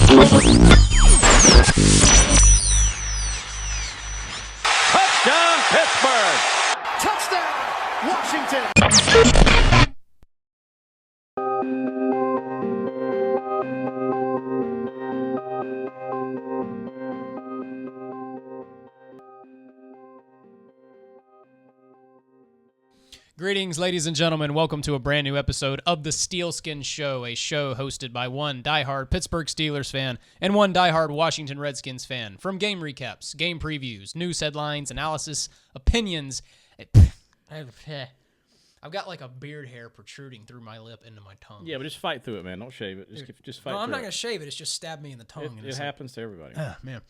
Touchdown, Pittsburgh! Touchdown, Washington! Greetings, ladies and gentlemen. Welcome to a brand new episode of the Steelskin Show, a show hosted by one diehard Pittsburgh Steelers fan and one diehard Washington Redskins fan. From game recaps, game previews, news headlines, analysis, opinions. I've got like a beard hair protruding through my lip into my tongue. Yeah, but just fight through it, man. Don't shave it. Just fight. No, I'm through not it. going to shave it. It's just stabbed me in the tongue. It happens to everybody. Man.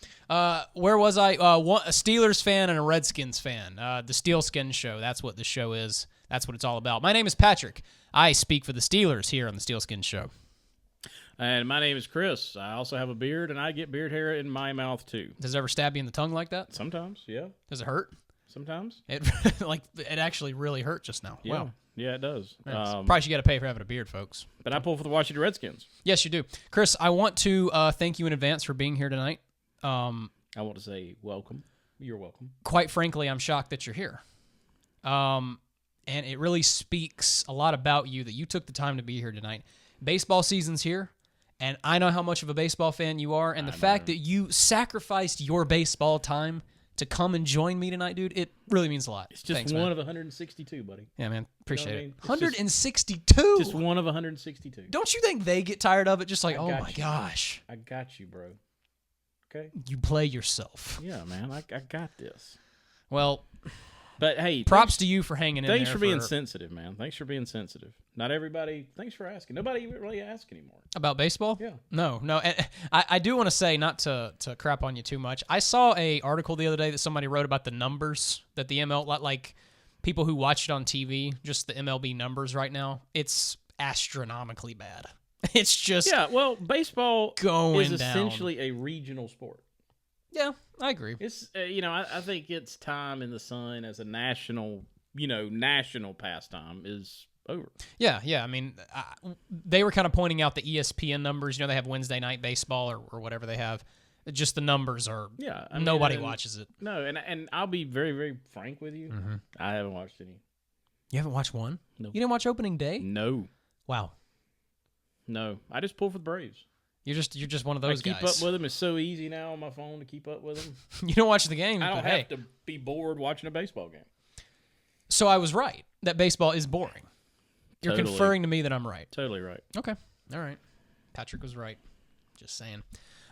Where was I? A Steelers fan and a Redskins fan. The Steelskin Show. That's what the show is. That's what it's all about. My name is Patrick. I speak for the Steelers here on the Steelskin Show. And my name is Chris. I also have a beard, and I get beard hair in my mouth, too. Does it ever stab you in the tongue like that? Sometimes, yeah. Does it hurt? Sometimes. It actually really hurt just now. Yeah. Wow. Yeah, it does. Price you got to pay for having a beard, folks. But I pull for the Washington Redskins. Yes, you do. Chris, I want to thank you in advance for being here tonight. I want to say welcome. You're welcome. Quite frankly, I'm shocked that you're here. And it really speaks a lot about you that you took the time to be here tonight. Baseball season's here, and I know how much of a baseball fan you are, and the fact that you sacrificed your baseball time to come and join me tonight, dude, it really means a lot. It's just one of 162, buddy. Yeah, man. Appreciate You know it. what I mean? 162? Just one of 162. Don't you think they get tired of it? Just like, I oh got my you. gosh. I got you, bro. Okay? You play yourself. Yeah, man. I got this. Well, But, hey. props to you for hanging in there. Thanks for being sensitive, man. Thanks for being sensitive. Not everybody. Thanks for asking. Nobody really asks anymore. About baseball? Yeah. No. And I do want to say, not to crap on you too much, I saw a article the other day that somebody wrote about the numbers that the like people who watch it on TV, just the MLB numbers right now. It's astronomically bad. It's just baseball going is down. essentially a regional sport. Yeah, I agree. It's I think its time in the sun as a national pastime is over. Yeah. I mean, they were kind of pointing out the ESPN numbers. They have Wednesday night baseball or whatever they have. Just the numbers are. Yeah, nobody watches it. No, and I'll be very, very frank with you. Mm-hmm. I haven't watched any. You haven't watched one? No. You didn't watch opening day? No. Wow. No, I just pull for the Braves. You're just one of those keep guys. up with them. It's so easy now on my phone to keep up with them. You don't watch the game. I don't but have to be bored watching a baseball game. So I was right that baseball is boring. You're Totally. conferring to me that I'm right. Totally right. Okay. All right. Patrick was right. Just saying.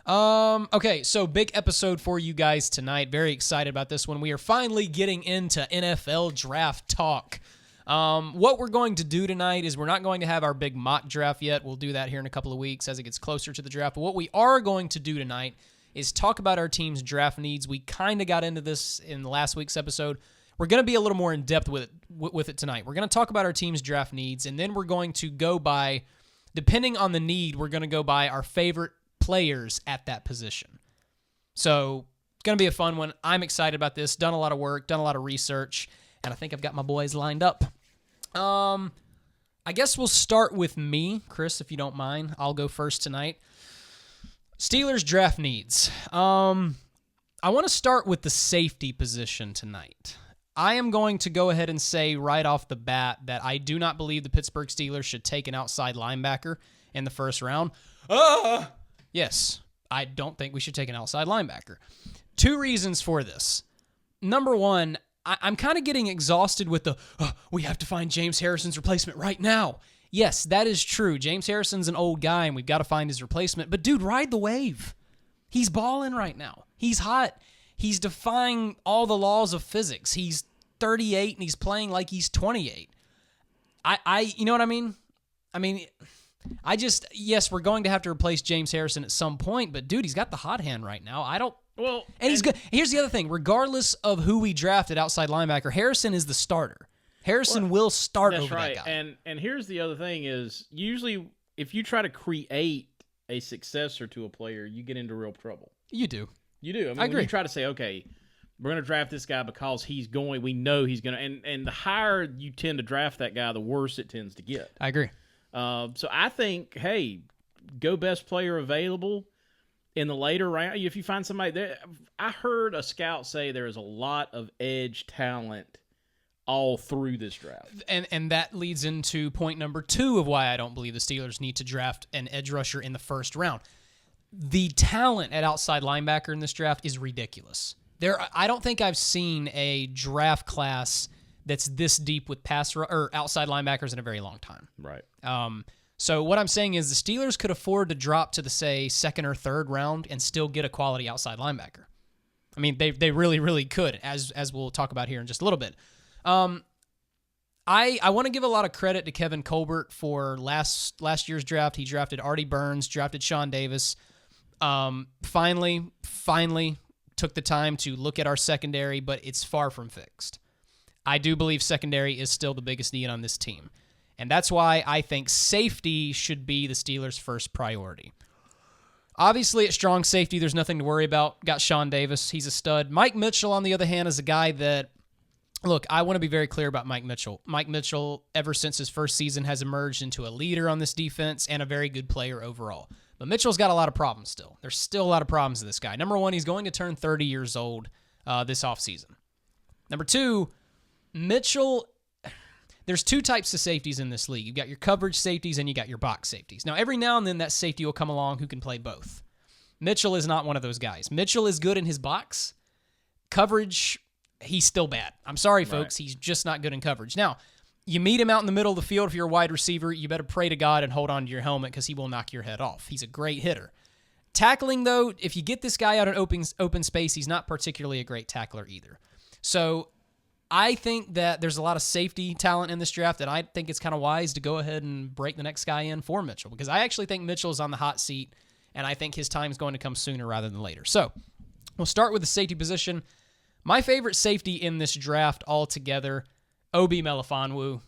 Okay, so big episode for you guys tonight. Very excited about this one. We are finally getting into NFL draft talk. What we're going to do tonight is we're not going to have our big mock draft yet. We'll do that here in a couple of weeks as it gets closer to the draft. But what we are going to do tonight is talk about our team's draft needs. We kind of got into this in last week's episode. We're going to be a little more in-depth with it tonight. We're going to talk about our team's draft needs, and then we're going to go by, depending on the need, we're going to go by our favorite players at that position. So it's going to be a fun one. I'm excited about this. Done a lot of work, done a lot of research, and I think I've got my boys lined up. I guess we'll start with me, Chris, if you don't mind. I'll go first tonight. Steelers draft needs. I want to start with the safety position tonight. I am going to go ahead and say right off the bat that I do not believe the Pittsburgh Steelers should take an outside linebacker in the first round. Yes, I don't think we should take an outside linebacker. Two reasons for this. Number one, I'm kind of getting exhausted with we have to find James Harrison's replacement right now. Yes, that is true. James Harrison's an old guy, and we've got to find his replacement. But, dude, ride the wave. He's balling right now. He's hot. He's defying all the laws of physics. He's 38, and he's playing like he's 28. You know what I mean? Yes, we're going to have to replace James Harrison at some point, but, dude, he's got the hot hand right now. And he's good. Here's the other thing. Regardless of who we drafted outside linebacker, Harrison is the starter. Harrison will start over that guy. And here's the other thing is, usually if you try to create a successor to a player, you get into real trouble. You do. I mean, I agree. When you try to say, okay, we're going to draft this guy because we know he's going to, and the higher you tend to draft that guy, the worse it tends to get. I agree. So I think, hey, go best player available. in the later round, if you find somebody there, I heard a scout say there is a lot of edge talent all through this draft. And that leads into point number 2 of why I don't believe the Steelers need to draft an edge rusher in the first round. The talent at outside linebacker in this draft is ridiculous. I don't think I've seen a draft class that's this deep with or outside linebackers in a very long time. Right. So what I'm saying is the Steelers could afford to drop to the, say, second or third round and still get a quality outside linebacker. I mean, they really, really could, as we'll talk about here in just a little bit. I want to give a lot of credit to Kevin Colbert for last year's draft. He drafted Artie Burns, drafted Sean Davis. Finally took the time to look at our secondary, but it's far from fixed. I do believe secondary is still the biggest need on this team. And that's why I think safety should be the Steelers' first priority. Obviously, at strong safety, there's nothing to worry about. Got Sean Davis. He's a stud. Mike Mitchell, on the other hand, is a guy that, look, I want to be very clear about Mike Mitchell. Mike Mitchell, ever since his first season, has emerged into a leader on this defense and a very good player overall. But Mitchell's got a lot of problems still. There's still a lot of problems with this guy. Number 1, he's going to turn 30 years old this offseason. Number 2, Mitchell... There's 2 types of safeties in this league. You've got your coverage safeties and you got your box safeties. Now, every now and then that safety will come along who can play both. Mitchell is not one of those guys. Mitchell is good in his box. Coverage, he's still bad. I'm sorry, folks. Right. He's just not good in coverage. Now, you meet him out in the middle of the field if you're a wide receiver, you better pray to God and hold on to your helmet because he will knock your head off. He's a great hitter. Tackling, though, if you get this guy out in open space, he's not particularly a great tackler either. So I think that there's a lot of safety talent in this draft that I think it's kind of wise to go ahead and break the next guy in for Mitchell because I actually think Mitchell is on the hot seat, and I think his time is going to come sooner rather than later. So we'll start with the safety position. My favorite safety in this draft altogether, Obi Melifonwu,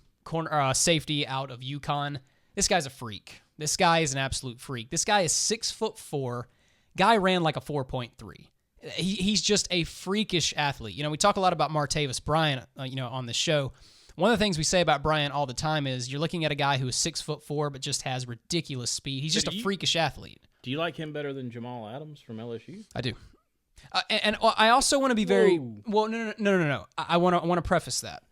safety out of UConn. This guy's a freak. This guy is an absolute freak. This guy is 6'4". Guy ran like a 4.3. He's just a freakish athlete. You know, we talk a lot about Martavis Bryant, on this show. One of the things we say about Bryant all the time is you're looking at a guy who is 6'4", but just has ridiculous speed. He's just a freakish athlete. Do you like him better than Jamal Adams from LSU? I do. And I also want to be very well. No. I want to preface that.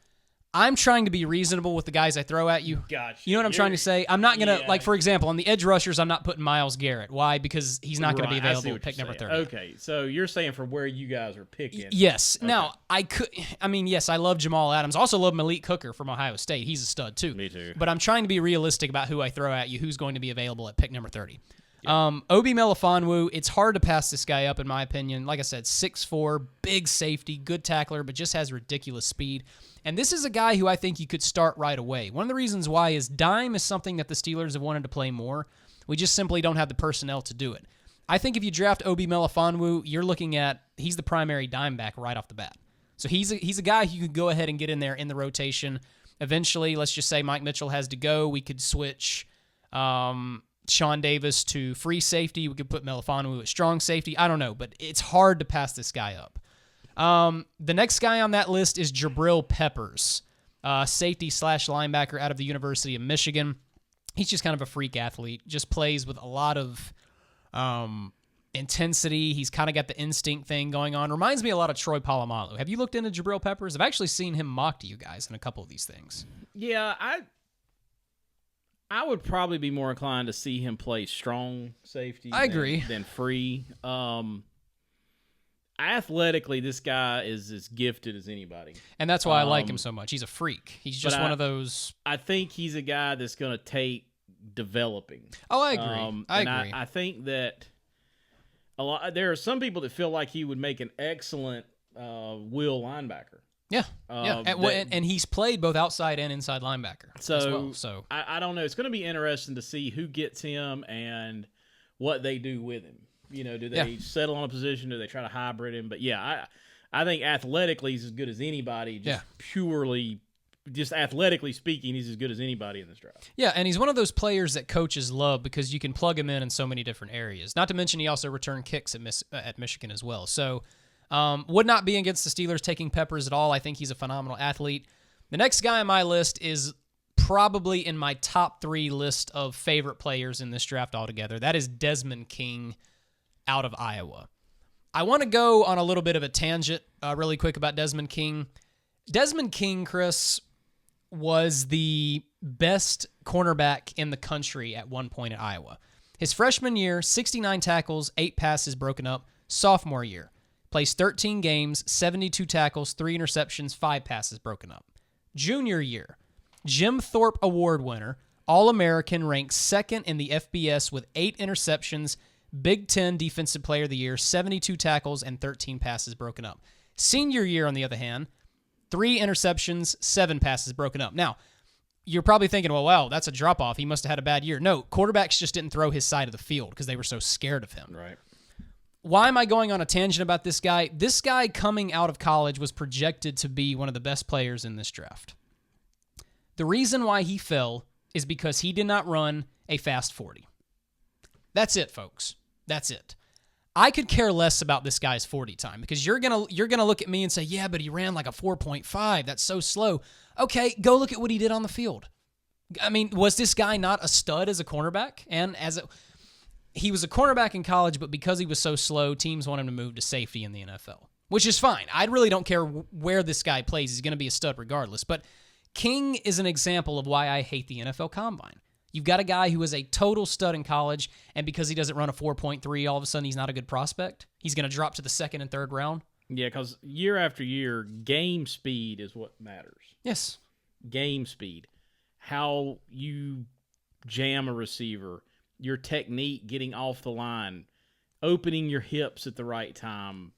I'm trying to be reasonable with the guys I throw at you. Gotcha. You know what I'm trying to say? I'm not going to, like, for example, on the edge rushers, I'm not putting Myles Garrett. Why? Because he's not going to be available at pick number 30. Okay, so you're saying for where you guys are picking. Yes. Okay. Now, yes, I love Jamal Adams. I also love Malik Hooker from Ohio State. He's a stud, too. Me too. But I'm trying to be realistic about who I throw at you, who's going to be available at pick number 30. Yeah. Obi Melifonwu, it's hard to pass this guy up, in my opinion. Like I said, 6'4", big safety, good tackler, but just has ridiculous speed. And this is a guy who I think you could start right away. One of the reasons why is dime is something that the Steelers have wanted to play more. We just simply don't have the personnel to do it. I think if you draft Obi Melifonwu, you're looking at, he's the primary dime back right off the bat. So he's a guy who could go ahead and get in there in the rotation. Eventually, let's just say Mike Mitchell has to go. We could switch Sean Davis to free safety. We could put Melifonwu at strong safety. I don't know, but it's hard to pass this guy up. The next guy on that list is Jabril Peppers, safety / linebacker out of the University of Michigan. He's just kind of a freak athlete, just plays with a lot of intensity. He's kind of got the instinct thing going on. Reminds me a lot of Troy Polamalu. Have you looked into Jabril Peppers? I've actually seen him mock to you guys in a couple of these things. Yeah, I would probably be more inclined to see him play strong safety. I agree. Than free. Athletically, this guy is as gifted as anybody. And that's why I like him so much. He's a freak. He's just one of those. I think he's a guy that's going to take developing. Oh, I agree. I agree. I think that there are some people that feel like he would make an excellent will linebacker. Yeah, and he's played both outside and inside linebacker as well. So I don't know. It's going to be interesting to see who gets him and what they do with him. You know, do they settle on a position? Do they try to hybrid him? But yeah, I think athletically he's as good as anybody. Just athletically speaking, he's as good as anybody in this draft. Yeah, and he's one of those players that coaches love because you can plug him in so many different areas. Not to mention he also returned kicks at Michigan as well. So would not be against the Steelers taking Peppers at all. I think he's a phenomenal athlete. The next guy on my list is probably in my top 3 list of favorite players in this draft altogether. That is Desmond King, out of Iowa. I want to go on a little bit of a tangent really quick about Desmond King. Desmond King, Chris, was the best cornerback in the country at one point at Iowa. His freshman year, 69 tackles, 8 passes broken up. Sophomore year, plays 13 games, 72 tackles, 3 interceptions, 5 passes broken up. Junior year, Jim Thorpe Award winner, All-American, ranked second in the FBS with 8 interceptions, Big Ten Defensive Player of the Year, 72 tackles, and 13 passes broken up. Senior year, on the other hand, 3 interceptions, 7 passes broken up. Now, you're probably thinking, well, wow, that's a drop-off. He must have had a bad year. No, quarterbacks just didn't throw his side of the field because they were so scared of him. Right. Why am I going on a tangent about this guy? This guy coming out of college was projected to be one of the best players in this draft. The reason why he fell is because he did not run a fast 40. That's it, folks. That's it. I could care less about this guy's 40 time because you're gonna look at me and say, yeah, but he ran like a 4.5. That's so slow. Okay, go look at what he did on the field. I mean, was this guy not a stud as a cornerback? And he was a cornerback in college, but because he was so slow, teams want him to move to safety in the NFL, which is fine. I really don't care where this guy plays. He's going to be a stud regardless. But King is an example of why I hate the NFL Combine. You've got a guy who is a total stud in college, and because he doesn't run a 4.3, all of a sudden he's not a good prospect. He's going to drop to the second and third round. Yeah, because year after year, game speed is what matters. Yes. Game speed. How you jam a receiver, your technique getting off the line, opening your hips at the right time,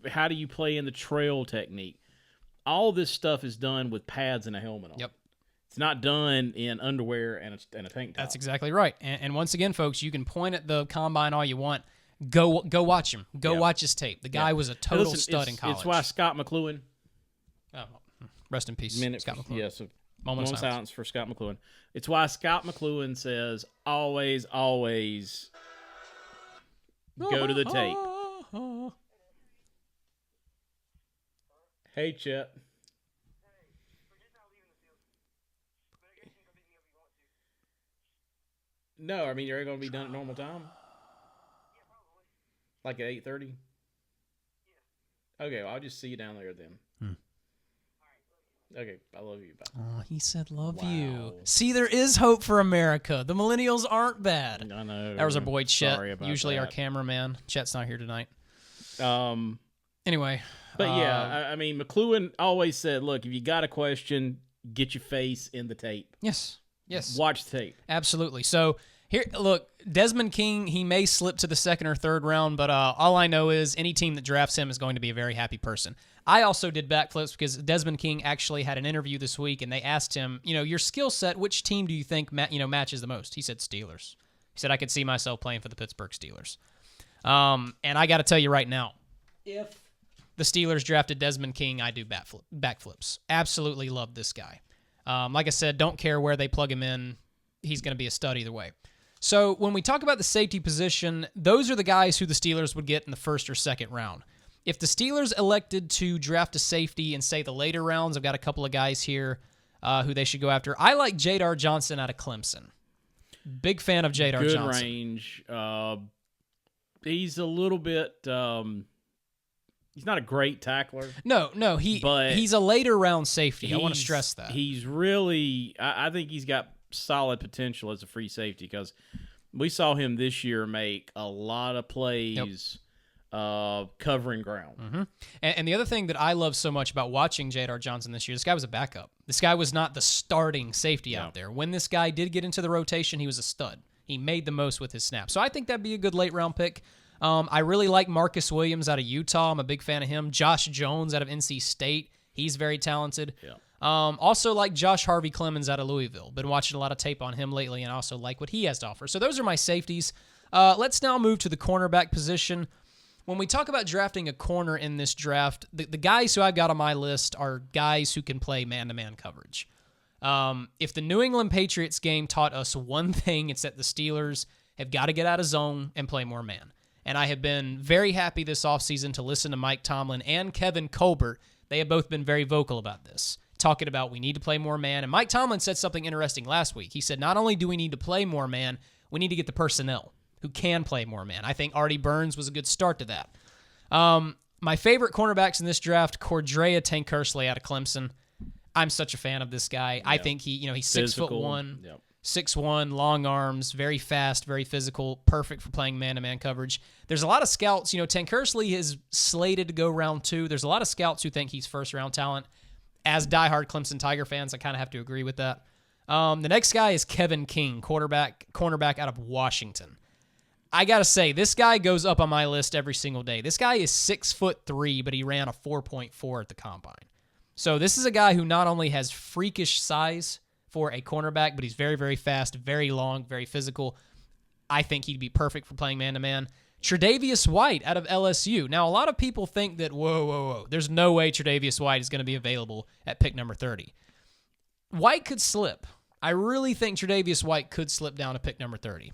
how do you play in the trail technique? All this stuff is done with pads and a helmet on. Yep. It's not done in underwear and a tank top. That's exactly right. And once again, folks, you can point at the Combine all you want. Go watch him. Go watch his tape. The guy was a total stud in college. It's why Scott McLuhan. Oh, rest in peace, Scott McLuhan. Yes. Moment of silence for Scott McLuhan. It's why Scott McLuhan says, always, always go to the tape. Hey, Chet. No, I mean, you're going to be done at normal time? Like at 8:30? Okay, well, I'll just see you down there then. Okay, I love you. Bye. Oh, he said love you. See, there is hope for America. The millennials aren't bad. I know. That was our boy Chet, usually that. our cameraman. Chet's not here tonight. Anyway. But yeah, I mean, McLuhan always said, look, if you got a question, get your face in the tape. Yes. Watch the tape. Absolutely. So here, look, Desmond King, he may slip to the second or third round, but all I know is any team that drafts him is going to be a very happy person. I also did backflips because Desmond King actually had an interview this week, and they asked him, your skill set, which team do you think matches the most? He said Steelers. He said, I could see myself playing for the Pittsburgh Steelers. And I got to tell you right now, if the Steelers drafted Desmond King, I do backflips. Absolutely love this guy. Like I said, don't care where they plug him in. He's going to be a stud either way. So when we talk about the safety position, those are the guys who the Steelers would get in the first or second round. If the Steelers elected to draft a safety in, say, the later rounds, I've got a couple of guys here who they should go after. I like Jadar Johnson out of Clemson. Big fan of Jadar Johnson. Good range. He's a little bit... he's not a great tackler. No, he's a later round safety. I want to stress that. He's really... I think he's got solid potential as a free safety because we saw him this year make a lot of plays... covering ground. Mm-hmm. And the other thing that I love so much about watching Jadar Johnson this year, this guy was a backup. This guy was not the starting safety out there. When this guy did get into the rotation, he was a stud. He made the most with his snaps. So I think that'd be a good late round pick. I really like Marcus Williams out of Utah. I'm a big fan of him. Josh Jones out of NC State. He's very talented. Yeah. Also like Josh Harvey Clemens out of Louisville. Been watching a lot of tape on him lately and also like what he has to offer. So those are my safeties. Let's now move to the cornerback position. When we talk about drafting a corner in this draft, the guys who I've got on my list are guys who can play man-to-man coverage. If the New England Patriots game taught us one thing, it's that the Steelers have got to get out of zone and play more man. And I have been very happy this offseason to listen to Mike Tomlin and Kevin Colbert. They have both been very vocal about this, talking about we need to play more man. And Mike Tomlin said something interesting last week. He said, not only do we need to play more man, we need to get the personnel who can play more man. I think Artie Burns was a good start to that. My favorite cornerbacks in this draft, Cordrea Tankersley out of Clemson. I'm such a fan of this guy. I think he's 6'1", 6'1", long arms, very fast, very physical, perfect for playing man-to-man coverage. There's a lot of scouts. Tankersley is slated to go round 2. There's a lot of scouts who think he's first-round talent. As diehard Clemson Tiger fans, I kind of have to agree with that. The next guy is Kevin King, cornerback out of Washington. I got to say, this guy goes up on my list every single day. This guy is 6'3", but he ran a 4.4 at the combine. So this is a guy who not only has freakish size for a cornerback, but he's very, very fast, very long, very physical. I think he'd be perfect for playing man-to-man. Tre'Davious White out of LSU. Now, a lot of people think that, whoa, there's no way Tre'Davious White is going to be available at pick number 30. White could slip. I really think Tre'Davious White could slip down to pick number 30.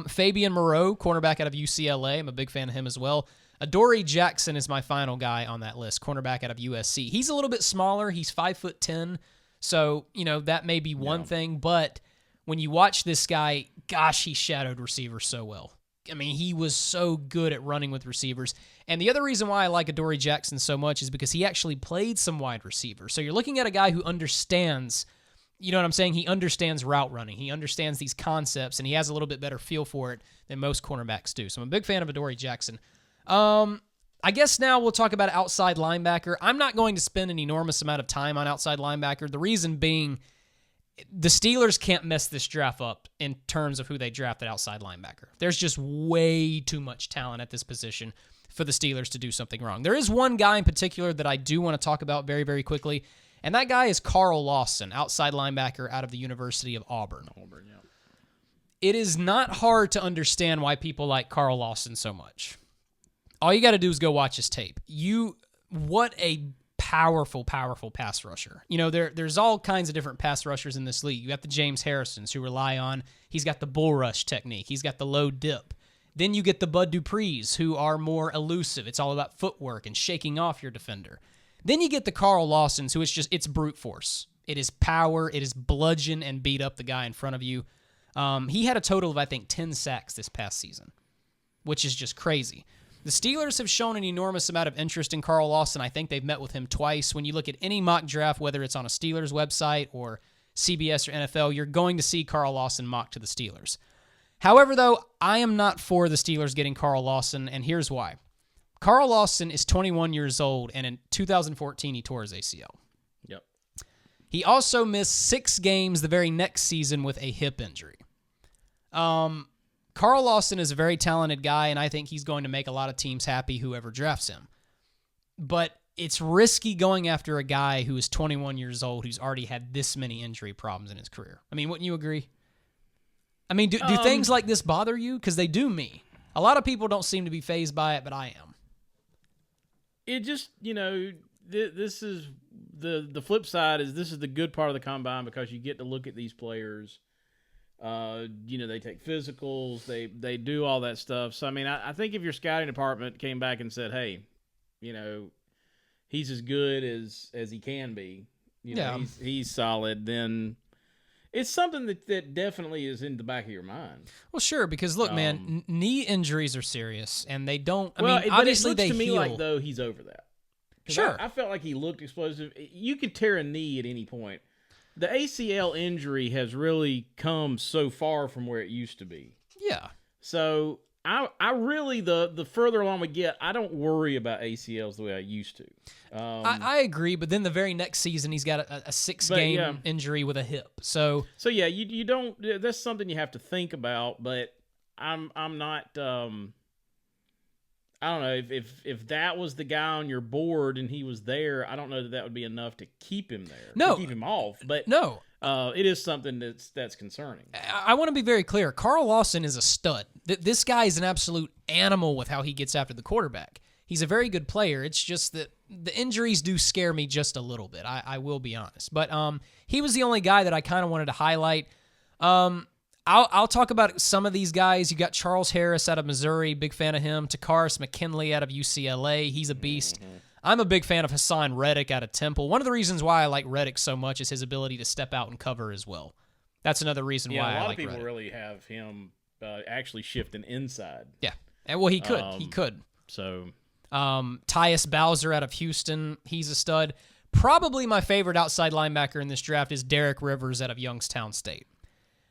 Fabian Moreau, cornerback out of UCLA. I'm a big fan of him as well. Adoree Jackson is my final guy on that list, cornerback out of USC. He's a little bit smaller. He's 5'10", so, that may be one thing, but when you watch this guy, gosh, he shadowed receivers so well. I mean, he was so good at running with receivers. And the other reason why I like Adoree Jackson so much is because he actually played some wide receivers. So you're looking at a guy who understands, you know what I'm saying? He understands route running. He understands these concepts, and he has a little bit better feel for it than most cornerbacks do. So I'm a big fan of Adoree Jackson. I guess now we'll talk about outside linebacker. I'm not going to spend an enormous amount of time on outside linebacker. The reason being, the Steelers can't mess this draft up in terms of who they drafted outside linebacker. There's just way too much talent at this position for the Steelers to do something wrong. There is one guy in particular that I do want to talk about very, very quickly, and that guy is Carl Lawson, outside linebacker out of the University of Auburn. It is not hard to understand why people like Carl Lawson so much. All you got to do is go watch his tape. What a powerful, powerful pass rusher. There's all kinds of different pass rushers in this league. You got the James Harrisons who rely on, he's got the bull rush technique. He's got the low dip. Then you get the Bud Duprees who are more elusive. It's all about footwork and shaking off your defender. Then you get the Carl Lawsons who it's brute force. It is power. It is bludgeon and beat up the guy in front of you. He had a total of, I think, 10 sacks this past season, which is just crazy. The Steelers have shown an enormous amount of interest in Carl Lawson. I think they've met with him twice. When you look at any mock draft, whether it's on a Steelers website or CBS or NFL, you're going to see Carl Lawson mocked to the Steelers. However, though, I am not for the Steelers getting Carl Lawson, and here's why. Carl Lawson is 21 years old, and in 2014, he tore his ACL. Yep. He also missed 6 games the very next season with a hip injury. Carl Lawson is a very talented guy, and I think he's going to make a lot of teams happy, whoever drafts him. But it's risky going after a guy who is 21 years old who's already had this many injury problems in his career. I mean, wouldn't you agree? I mean, do things like this bother you? Because they do me. A lot of people don't seem to be fazed by it, but I am. It just, this is the flip side is this is the good part of the combine because you get to look at these players. They take physicals, they do all that stuff. So, I mean, I think if your scouting department came back and said, hey, he's as good as he can be, he's solid, then it's something that definitely is in the back of your mind. Well, sure, because look, man, knee injuries are serious, and they don't. Obviously they heal. But it looks to me like though he's over that. Sure, I felt like he looked explosive. You could tear a knee at any point. The ACL injury has really come so far from where it used to be. Yeah. So I really the further along we get, I don't worry about ACLs the way I used to. I agree, but then the very next season he's got a 6-game injury with a hip. So yeah, you don't. That's something you have to think about. But I'm not. I don't know if that was the guy on your board and he was there. I don't know that would be enough to keep him there. No, to keep him off. But no, it is something that's concerning. I want to be very clear. Carl Lawson is a stud. This guy is an absolute animal with how he gets after the quarterback. He's a very good player. It's just that the injuries do scare me just a little bit. I will be honest. But he was the only guy that I kind of wanted to highlight. I'll talk about some of these guys. You got Charles Harris out of Missouri, big fan of him. Takaris McKinley out of UCLA, he's a beast. Mm-hmm. I'm a big fan of Hassan Reddick out of Temple. One of the reasons why I like Reddick so much is his ability to step out and cover as well. That's another reason why I like Reddick. A lot of people really have him actually shifting inside. Yeah. And, well, he could. He could. So, Tyus Bowser out of Houston, he's a stud. Probably my favorite outside linebacker in this draft is Derek Rivers out of Youngstown State.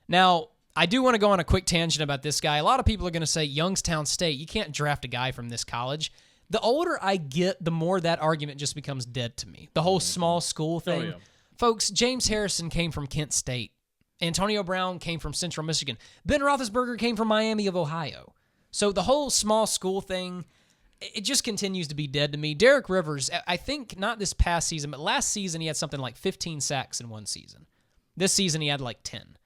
Now, I do want to go on a quick tangent about this guy. A lot of people are going to say, Youngstown State, you can't draft a guy from this college. The older I get, the more that argument just becomes dead to me. The whole small school thing. Oh, yeah. Folks, James Harrison came from Kent State. Antonio Brown came from Central Michigan. Ben Roethlisberger came from Miami of Ohio. So the whole small school thing, it just continues to be dead to me. Derek Rivers, I think not this past season, but last season he had something like 15 sacks in one season. This season he had like 10.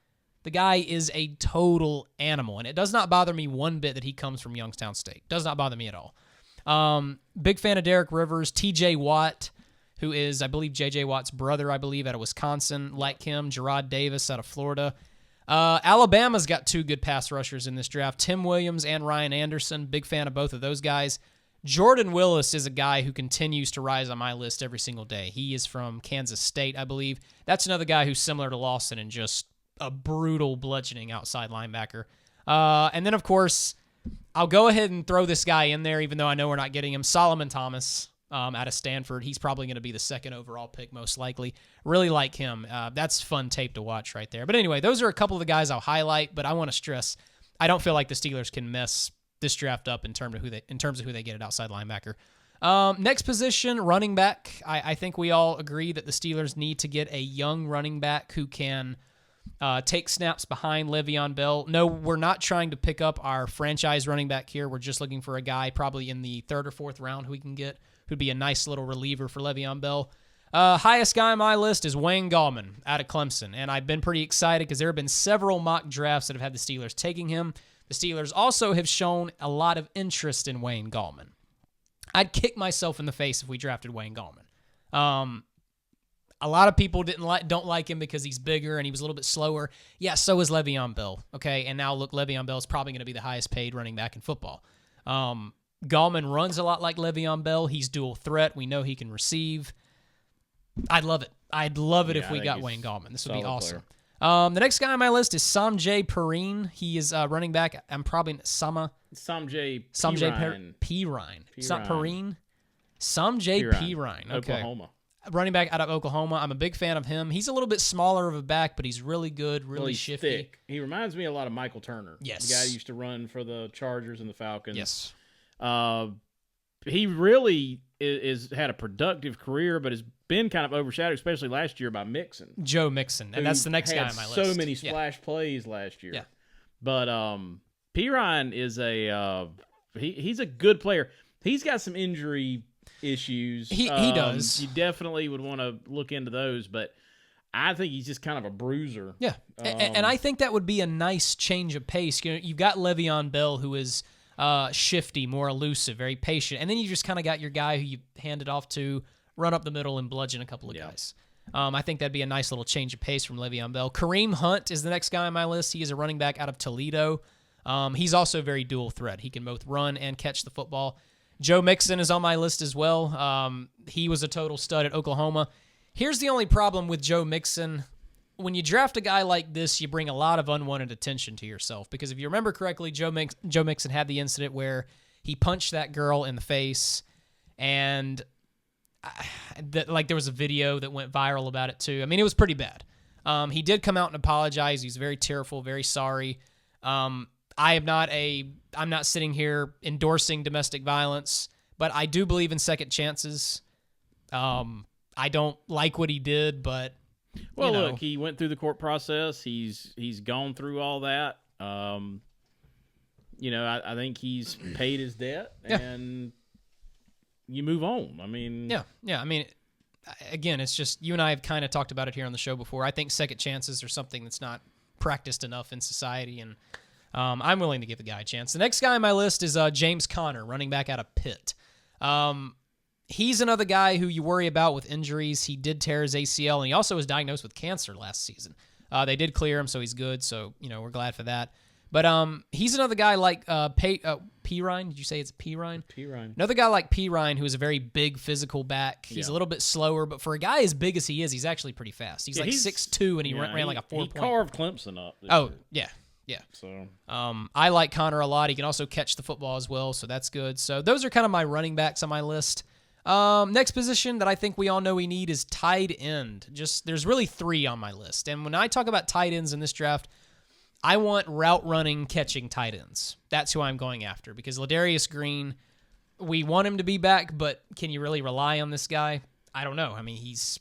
The guy is a total animal, and it does not bother me one bit that he comes from Youngstown State. Does not bother me at all. Big fan of Derek Rivers. TJ Watt, who is, I believe, J.J. Watt's brother, I believe, out of Wisconsin. Like him, Gerard Davis out of Florida. Alabama's got 2 good pass rushers in this draft, Tim Williams and Ryan Anderson. Big fan of both of those guys. Jordan Willis is a guy who continues to rise on my list every single day. He is from Kansas State, I believe. That's another guy who's similar to Lawson and just a brutal bludgeoning outside linebacker. And then, of course, I'll go ahead and throw this guy in there, even though I know we're not getting him. Solomon Thomas out of Stanford. He's probably going to be the 2nd overall pick, most likely. Really like him. That's fun tape to watch right there. But anyway, those are a couple of the guys I'll highlight, but I want to stress, I don't feel like the Steelers can mess this draft up in terms of who they get at outside linebacker. Next position, running back. I think we all agree that the Steelers need to get a young running back who can take snaps behind Le'Veon Bell. No, we're not trying to pick up our franchise running back here. We're just looking for a guy probably in the 3rd or 4th round who we can get, who'd be a nice little reliever for Le'Veon Bell. Highest guy on my list is Wayne Gallman out of Clemson, and I've been pretty excited because there have been several mock drafts that have had the Steelers taking him. The Steelers also have shown a lot of interest in Wayne Gallman. I'd kick myself in the face if we drafted Wayne Gallman. A lot of people don't like him because he's bigger and he was a little bit slower. Yeah, so is Le'Veon Bell. Okay, and now look, Le'Veon Bell is probably going to be the highest paid running back in football. Gallman runs a lot like Le'Veon Bell. He's dual threat. We know he can receive. I'd love it. I'd love it if we got Wayne Gallman. This would be awesome. The next guy on my list is Samjay Perine. He is running back. I'm probably Samjay Perine. It's not Perine. Samjay Perine. Okay. Oklahoma. Running back out of Oklahoma. I'm a big fan of him. He's a little bit smaller of a back, but he's really good, really shifty. Thick. He reminds me a lot of Michael Turner. Yes. The guy who used to run for the Chargers and the Falcons. Yes. He really is had a productive career, but has been kind of overshadowed, especially last year, by Mixon. Joe Mixon. And that's the next guy on my list. So many splash plays last year. Yeah. But Perine is he's a good player. He's got some injury issues. He does. You definitely would want to look into those, but I think he's just kind of a bruiser. Yeah. And I think that would be a nice change of pace. You know, you've got Le'Veon Bell, who is shifty, more elusive, very patient. And then you just kind of got your guy who you hand it off to, run up the middle and bludgeon a couple of guys. I think that'd be a nice little change of pace from Le'Veon Bell. Kareem Hunt is the next guy on my list. He is a running back out of Toledo. He's also very dual threat. He can both run and catch the football. Joe Mixon is on my list as well. He was a total stud at Oklahoma. Here's the only problem with Joe Mixon. When you draft a guy like this, you bring a lot of unwanted attention to yourself. Because if you remember correctly, Joe Mixon had the incident where he punched that girl in the face, and there was a video that went viral about it too. I mean, it was pretty bad. He did come out and apologize. He's very tearful, very sorry. I'm not sitting here endorsing domestic violence, but I do believe in second chances. I don't like what he did, but look, he went through the court process. He's gone through all that. I think he's paid his debt, and you move on. I mean, yeah. I mean, again, it's just you and I have kind of talked about it here on the show before. I think second chances are something that's not practiced enough in society, and I'm willing to give the guy a chance. The next guy on my list is James Conner, running back out of Pitt. He's another guy who you worry about with injuries. He did tear his ACL, and he also was diagnosed with cancer last season. They did clear him, so he's good. So, we're glad for that. But he's another guy like Perine. Did you say it's Perine? Perine. Another guy like Perine who is a very big physical back. He's a little bit slower, but for a guy as big as he is, he's actually pretty fast. He's 6'2", and he ran like a 4 point. He carved Clemson up. Oh, yeah. Yeah. So I like Connor a lot. He can also catch the football as well, so that's good. So those are kind of my running backs on my list. Next position that I think we all know we need is tight end. There's really 3 on my list. And when I talk about tight ends in this draft, I want route running, catching tight ends. That's who I'm going after because Ladarius Green, we want him to be back, but can you really rely on this guy? I don't know. I mean, who's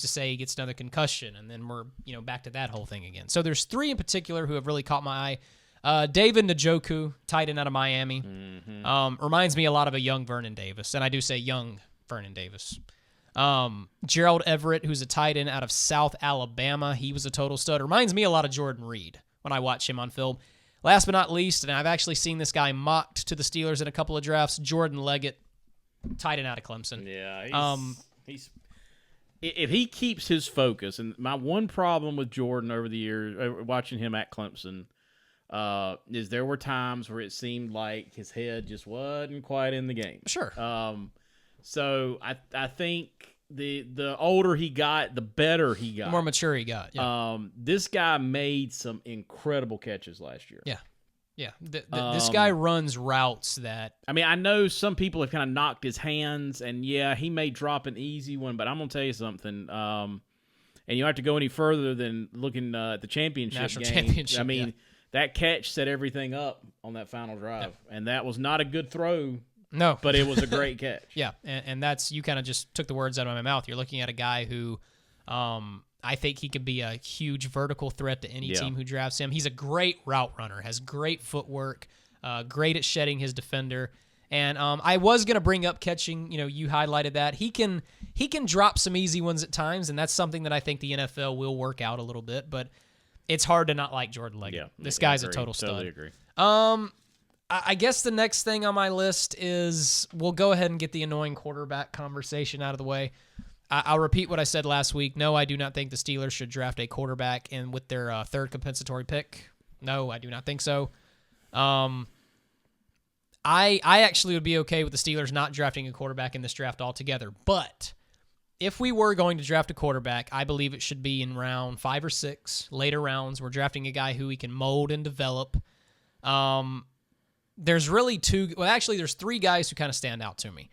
to say he gets another concussion and then we're, back to that whole thing again. So there's 3 in particular who have really caught my eye. David Njoku, tight end out of Miami. Reminds me a lot of a young Vernon Davis, and I do say young Vernon Davis. Gerald Everett, who's a tight end out of South Alabama. He was a total stud. Reminds me a lot of Jordan Reed when I watch him on film. Last but not least, and I've actually seen this guy mocked to the Steelers in a couple of drafts, Jordan Leggett, tight end out of Clemson. Yeah, he's if he keeps his focus, and my one problem with Jordan over the years, watching him at Clemson, is there were times where it seemed like his head just wasn't quite in the game. Sure. So I think the older he got, the better he got. The more mature he got. Yeah. This guy made some incredible catches last year. Yeah. Yeah. This guy runs routes that... I mean, I know some people have kind of knocked his hands, and yeah, he may drop an easy one, but I'm going to tell you something. And you don't have to go any further than looking at the championship National game. championship, I mean, that catch set everything up on that final drive, and that was not a good throw. No. But it was a great catch. Yeah, and that's, you kind of just took the words out of my mouth. You're looking at a guy who I think he could be a huge vertical threat to any team who drafts him. He's a great route runner, has great footwork, great at shedding his defender. And I was going to bring up catching, you highlighted that. He can drop some easy ones at times, and that's something that I think the NFL will work out a little bit, but it's hard to not like Jordan Leggett. Yeah, this guy's a total stud. Totally agree. I guess the next thing on my list is we'll go ahead and get the annoying quarterback conversation out of the way. I'll repeat what I said last week. No, I do not think the Steelers should draft a quarterback and with their third compensatory pick. No, I do not think so. I actually would be okay with the Steelers not drafting a quarterback in this draft altogether. But if we were going to draft a quarterback, I believe it should be in round 5 or 6, later rounds. We're drafting a guy who we can mold and develop. There's really there's 3 guys who kind of stand out to me.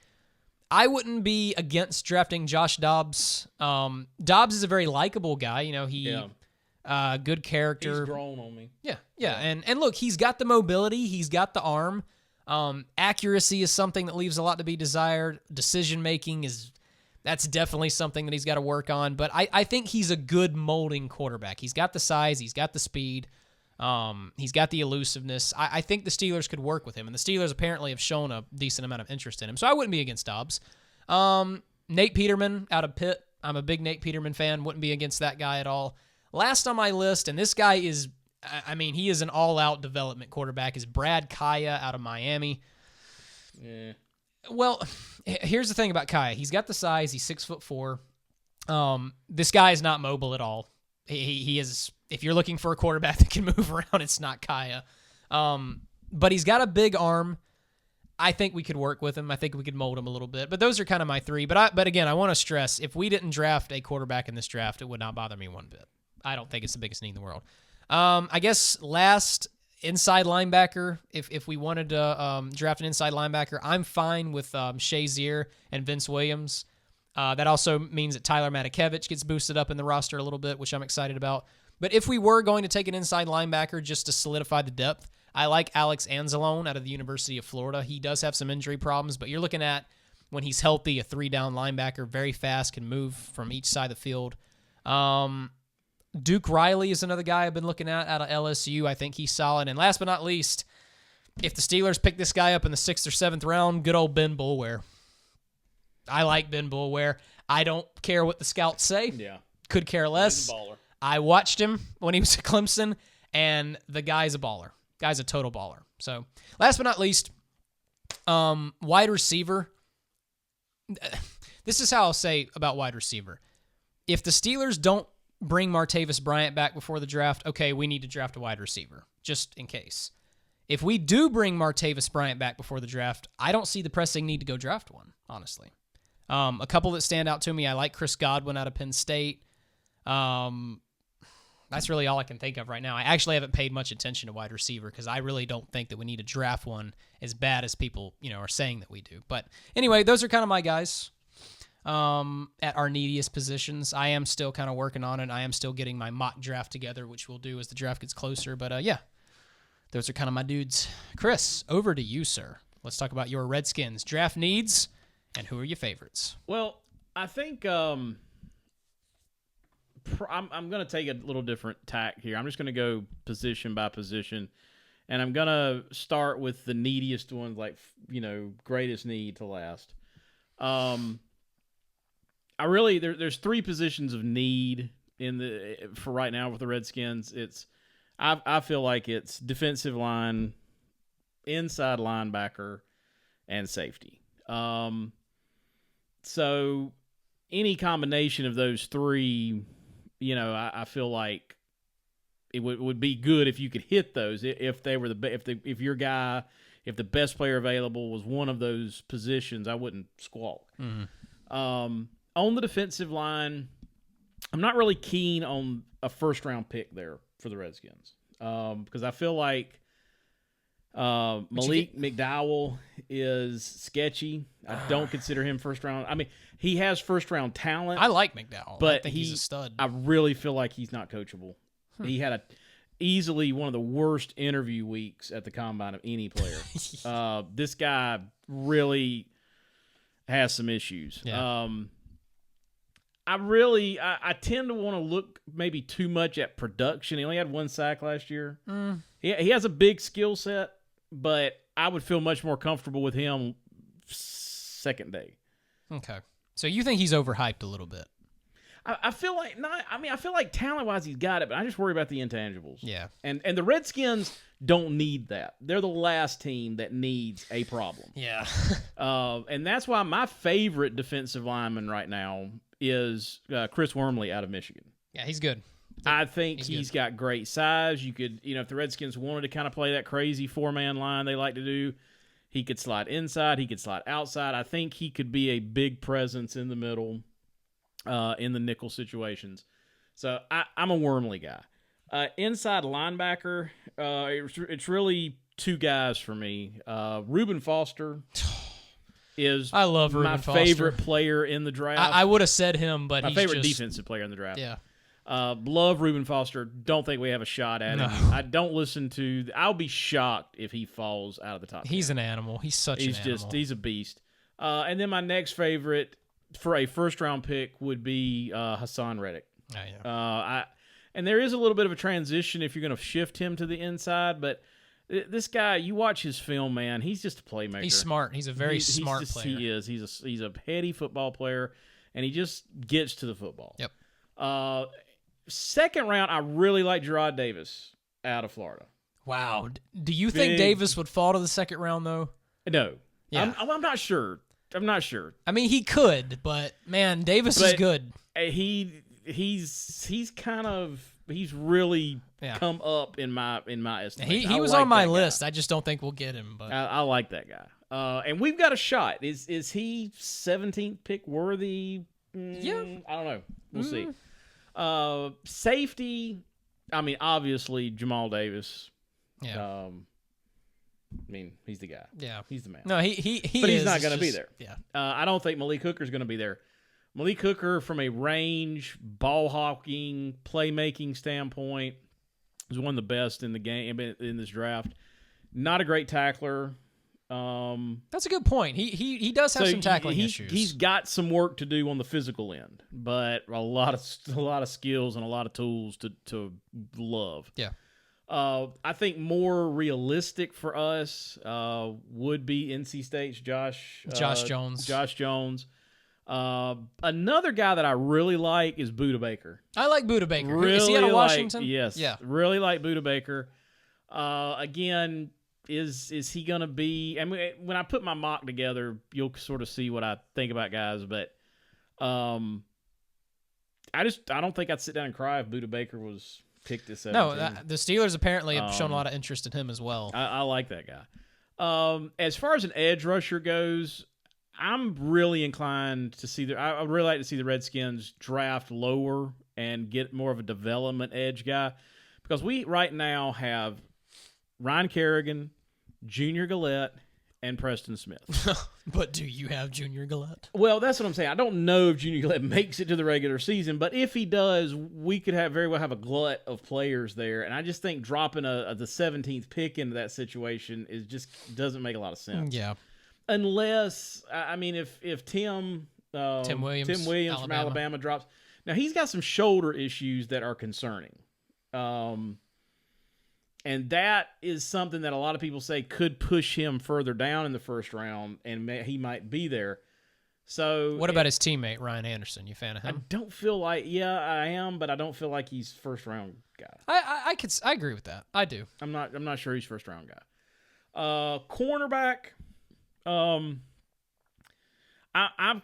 I wouldn't be against drafting Josh Dobbs. Dobbs is a very likable guy. Good character. He's grown on me. Yeah. And look, he's got the mobility. He's got the arm. Accuracy is something that leaves a lot to be desired. Decision-making that's definitely something that he's got to work on. But I think he's a good molding quarterback. He's got the size. He's got the speed. He's got the elusiveness. I think the Steelers could work with him, and the Steelers apparently have shown a decent amount of interest in him, so I wouldn't be against Dobbs. Nate Peterman out of Pitt. I'm a big Nate Peterman fan. Wouldn't be against that guy at all. Last on my list, and this guy is, he is an all-out development quarterback, is Brad Kaya out of Miami. Yeah. Well, here's the thing about Kaya. He's got the size. He's 6'4". This guy is not mobile at all. He is... If you're looking for a quarterback that can move around, it's not Kaya. But he's got a big arm. I think we could work with him. I think we could mold him a little bit. But those are kind of my 3. But again, I want to stress, if we didn't draft a quarterback in this draft, it would not bother me one bit. I don't think it's the biggest need in the world. I guess last, inside linebacker. If we wanted to draft an inside linebacker, I'm fine with Shazier and Vince Williams. That also means that Tyler Matakevich gets boosted up in the roster a little bit, which I'm excited about. But if we were going to take an inside linebacker just to solidify the depth, I like Alex Anzalone out of the University of Florida. He does have some injury problems, but you're looking at, when he's healthy, a 3-down linebacker, very fast, can move from each side of the field. Duke Riley is another guy I've been looking at out of LSU. I think he's solid. And last but not least, if the Steelers pick this guy up in the 6th or 7th round, good old Ben Boulware. I like Ben Boulware. I don't care what the scouts say. Yeah. Could care less. He's a baller. I watched him when he was at Clemson, and the guy's a baller. Guy's a total baller. So, last but not least, wide receiver. This is how I'll say about wide receiver. If the Steelers don't bring Martavis Bryant back before the draft, okay, we need to draft a wide receiver, just in case. If we do bring Martavis Bryant back before the draft, I don't see the pressing need to go draft one, honestly. A couple that stand out to me, I like Chris Godwin out of Penn State. That's really all I can think of right now. I actually haven't paid much attention to wide receiver because I really don't think that we need to draft one as bad as people, are saying that we do. But anyway, those are kind of my guys at our neediest positions. I am still kind of working on it. I am still getting my mock draft together, which we'll do as the draft gets closer. But yeah, those are kind of my dudes. Chris, over to you, sir. Let's talk about your Redskins draft needs and who are your favorites. Well, I think I'm going to take a little different tack here. I'm just going to go position by position, and I'm going to start with the neediest ones, like, greatest need to last. There's three positions of need for right now with the Redskins. I feel like it's defensive line, inside linebacker, and safety. So any combination of those three, I feel like it would be good if you could hit those. If they were if your guy, if the best player available was one of those positions, I wouldn't squawk. Mm-hmm. On the defensive line, I'm not really keen on a first-round pick there for the Redskins because I feel like Malik McDowell is sketchy. I don't consider him first-round. I mean, he has first-round talent. I like McDowell. But I think he's a stud. I really feel like he's not coachable. He had easily one of the worst interview weeks at the combine of any player. This guy really has some issues. Yeah. I tend to want to look maybe too much at production. He only had 1 sack last year. He has a big skill set, but I would feel much more comfortable with him second day. Okay. So you think he's overhyped a little bit? I feel like not. I mean, I feel like talent-wise he's got it, but I just worry about the intangibles. Yeah. And the Redskins don't need that. They're the last team that needs a problem. Yeah. And that's why my favorite defensive lineman right now is Chris Wormley out of Michigan. Yeah, he's good. I think he's got great size. You could, if the Redskins wanted to kind of play that crazy 4-man line they like to do, he could slide inside, he could slide outside. I think he could be a big presence in the middle, in the nickel situations. So I'm a Wormley guy. Inside linebacker, it's really two guys for me. Reuben Foster is I love Reuben my Foster. Favorite player in the draft. I would have said him, but my he's favorite just, defensive player in the draft. Yeah. Love Reuben Foster. Don't think we have a shot at him. I don't listen to. I'll be shocked if he falls out of the top 10. He's an animal. He's such an animal. He's a beast. And then my next favorite for a first-round pick would be Hassan Reddick. Oh, yeah. And there is a little bit of a transition if you're going to shift him to the inside, but this guy, you watch his film, man, he's just a playmaker. He's smart. He's a very smart player. He is. He's a heady football player, and he just gets to the football. Yep. Second round, I really like Gerard Davis out of Florida. Wow. Do you think Davis would fall to the second round, though? No. Yeah. I'm not sure. I'm not sure. I mean, he could, but, man, Davis is good. He's really come up in my estimation. He was on my list. I just don't think we'll get him. But I like that guy. And we've got a shot. Is he 17th pick worthy? Yeah. I don't know. We'll see. Safety, I mean, obviously Jamal Davis. Yeah. I mean, he's the guy. Yeah. He's the man. No, he But he's is not going to be just- there. Yeah. I don't think Malik Hooker's going to be there. Malik Hooker, from a range, ball hawking, playmaking standpoint, is one of the best in the game in this draft. Not a great tackler. That's a good point. He does have some tackling issues. He's got some work to do on the physical end, but a lot of skills and a lot of tools to love. Yeah. I think more realistic for us would be NC State's Josh Jones. Josh Jones. Another guy that I really like is Budda Baker. I like Budda Baker. Really is he out of Washington? Yes. Yeah. Really like Budda Baker. Again, is he going to be? And when I put my mock together, you'll sort of see what I think about guys. But I don't think I'd sit down and cry if Budda Baker was picked at 17. No, the Steelers apparently have shown a lot of interest in him as well. I like that guy. As far as an edge rusher goes, I'm really inclined to see I would really like to see the Redskins draft lower and get more of a development edge guy, because we right now have Ryan Kerrigan, Junior Gillette, and Preston Smith. But do you have Junior Gillette? Well, that's what I'm saying. I don't know if Junior Gillette makes it to the regular season, but if he does, we could very well have a glut of players there. And I just think dropping the 17th pick into that situation doesn't make a lot of sense. Yeah. Unless, I mean, if Tim Williams from Alabama drops. Now, he's got some shoulder issues that are concerning. And that is something that a lot of people say could push him further down in the first round, and he might be there. So, what about his teammate, Ryan Anderson? You a fan of him? I don't feel like, I am, but I don't feel like he's first round guy. I agree with that. I do. I'm not sure he's first round guy. Cornerback, I'm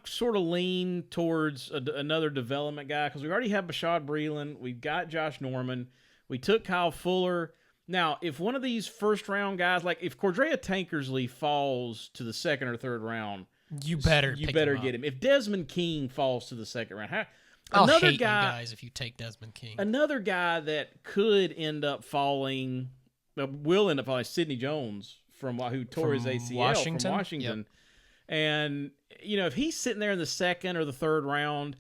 sort of lean towards another development guy, because we already have Bashaud Breeland. We've got Josh Norman. We took Kyle Fuller. Now, if one of these first-round guys, like if Cordrea Tankersley falls to the second or third round, you better get him. If Desmond King falls to the second round, I'll hate you guys if you take Desmond King. Another guy that could end up falling, will end up falling, Sidney Jones who tore his ACL from Washington. Yep. And if he's sitting there in the second or the third round,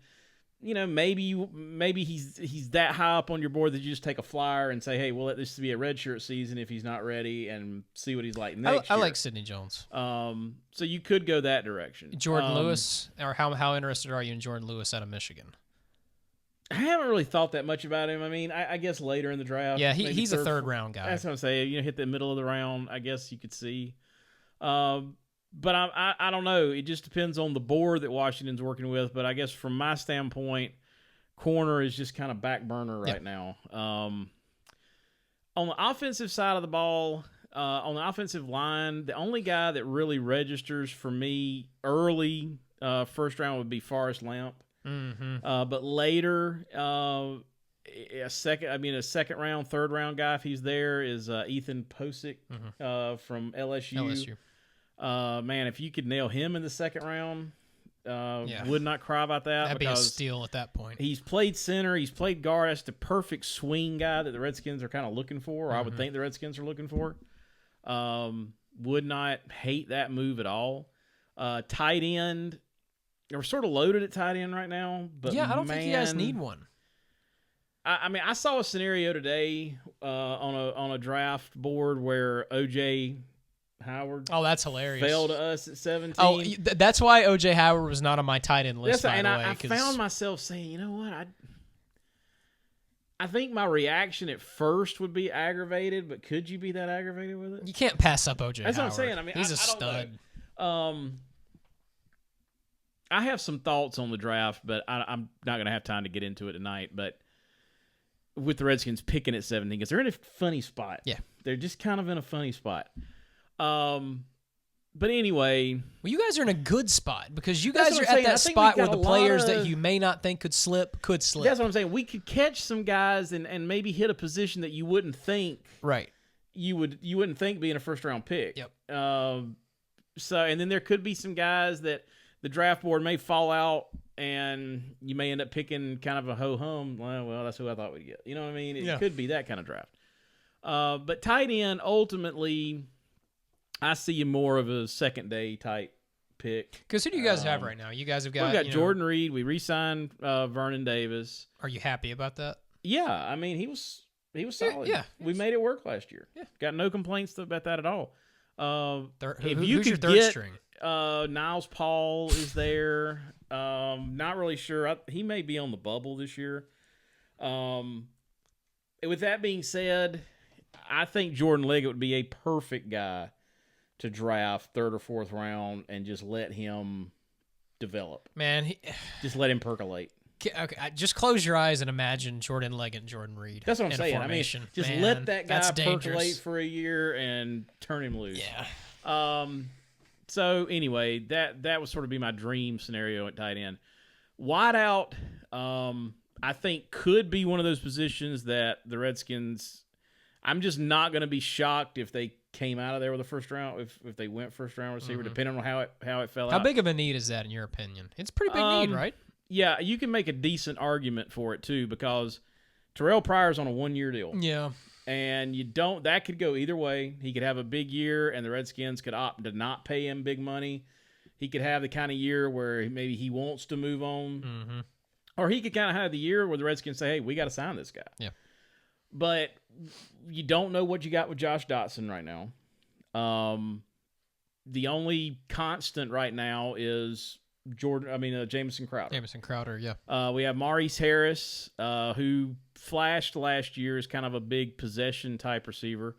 maybe he's that high up on your board that you just take a flyer and say, hey, we'll let this be a redshirt season if he's not ready, and see what he's like next year. I like Sidney Jones. So you could go that direction. Jordan Lewis, or how interested are you in Jordan Lewis out of Michigan? I haven't really thought that much about him. I mean, I guess later in the draft. Yeah, he's a third round guy. That's what I'm saying. Hit the middle of the round, I guess you could see. But I don't know. It just depends on the board that Washington's working with. But I guess from my standpoint, corner is just kind of back burner right now. On the offensive side of the ball, on the offensive line, the only guy that really registers for me early first round would be Forrest Lamp. Mm-hmm. But later, a second round, third round guy, if he's there, is Ethan Posick from LSU. Man, if you could nail him in the second round, would not cry about that. That'd be a steal at that point. He's played center. He's played guard. That's the perfect swing guy that the Redskins are kind of looking for, or I would think the Redskins are looking for. Would not hate that move at all. Tight end. We're sort of loaded at tight end right now. But I don't think you guys need one. I mean, I saw a scenario today on a draft board where O.J. Howard. Oh, that's hilarious. Fell to us at 17. Oh, that's why O.J. Howard was not on my tight end list, by the way. I found myself saying, you know what? I think my reaction at first would be aggravated, but could you be that aggravated with it? You can't pass up O.J. That's Howard. what I'm saying. I mean, he's a stud. I have some thoughts on the draft, but I'm not going to have time to get into it tonight. But with the Redskins picking at 17, because they're in a funny spot. Yeah. They're just kind of in a funny spot. But anyway, well, you guys are in a good spot, because you guys are at that spot where the players that you may not think could slip. That's what I'm saying. We could catch some guys and maybe hit a position that you wouldn't think. Right. You wouldn't think being a first round pick. Yep. And then there could be some guys that the draft board may fall out, and you may end up picking kind of a ho-hum. Well, that's who I thought we'd get. You know what I mean? It could be that kind of draft. But tight end, ultimately, I see you more of a second day type pick. Because who do you guys have right now? You guys have got... We've got Jordan Reed. We re-signed Vernon Davis. Are you happy about that? Yeah. I mean, he was solid. Yeah. We made it work last year. Yeah. Got no complaints about that at all. Who's your third string? Niles Paul is there. Not really sure. He may be on the bubble this year. With that being said, I think Jordan Leggett would be a perfect guy to draft third or fourth round and just let him develop. Man, just let him percolate. Okay, just close your eyes and imagine Jordan Leggett and Jordan Reed. That's what I'm saying. Formation. I mean, just let that guy percolate for a year and turn him loose. Yeah. So anyway, that would sort of be my dream scenario at tight end. Wideout, I think could be one of those positions that the Redskins. I'm just not going to be shocked if they came out of there with a first round, if they went first round receiver, depending on how it fell out. How big of a need is that in your opinion? It's a pretty big need, right? Yeah, you can make a decent argument for it too, because Terrell Pryor's on a 1-year deal. Yeah. And that could go either way. He could have a big year and the Redskins could opt to not pay him big money. He could have the kind of year where maybe he wants to move on. Mm-hmm. Or he could kind of have the year where the Redskins say, hey, we got to sign this guy. Yeah. But you don't know what you got with Josh Dotson right now. The only constant right now is Jamison Crowder. Jamison Crowder, yeah. We have Maurice Harris, who flashed last year as kind of a big possession-type receiver.